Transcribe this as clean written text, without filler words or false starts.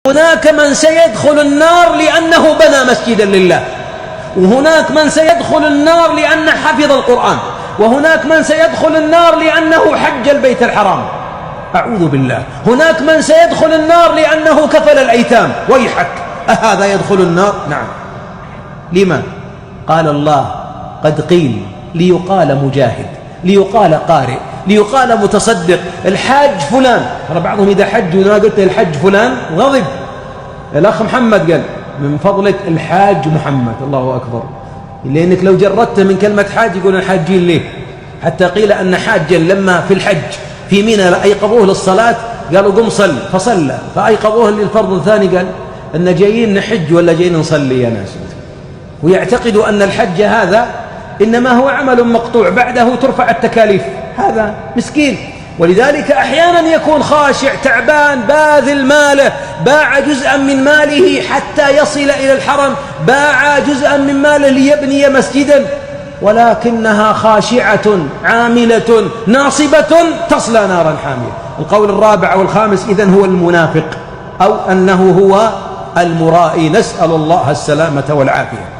هناك من سيدخل النار لأنه بنى مسجدا لله، وهناك من سيدخل النار لأنه حفظ القرآن، وهناك من سيدخل النار لأنه حج البيت الحرام. أعوذ بالله. هناك من سيدخل النار لأنه كفل الأيتام. ويحك، أهذا يدخل النار؟ نعم. لما؟ قال الله قد قيل ليقال مجاهد، ليقال قارئ، ليقال متصدق، الحاج فلان. ترى بعضهم إذا حج وما قلت الحج فلان غضب. الأخ محمد قال من فضلك الحاج محمد. الله أكبر. لأنك لو جردته من كلمة حاج يقول الحاجين ليه. حتى قيل أن حاجا لما في الحج في منى أيقظوه للصلاة قالوا قم صل، فصلى، فأيقظوه للفرض الثاني قال أن جايين نحج ولا جايين نصلي يا ناس. ويعتقد أن الحج هذا إنما هو عمل مقطوع بعده ترفع التكاليف. هذا مسكين. ولذلك أحيانا يكون خاشع تعبان باذل ماله، باع جزءا من ماله حتى يصل إلى الحرم، باع جزءا من ماله ليبني مسجدا، ولكنها خاشعة عاملة ناصبة تصلى نارا حامية. القول الرابع أو الخامس إذن هو المنافق، أو أنه هو المرائي، نسأل الله السلامة والعافية.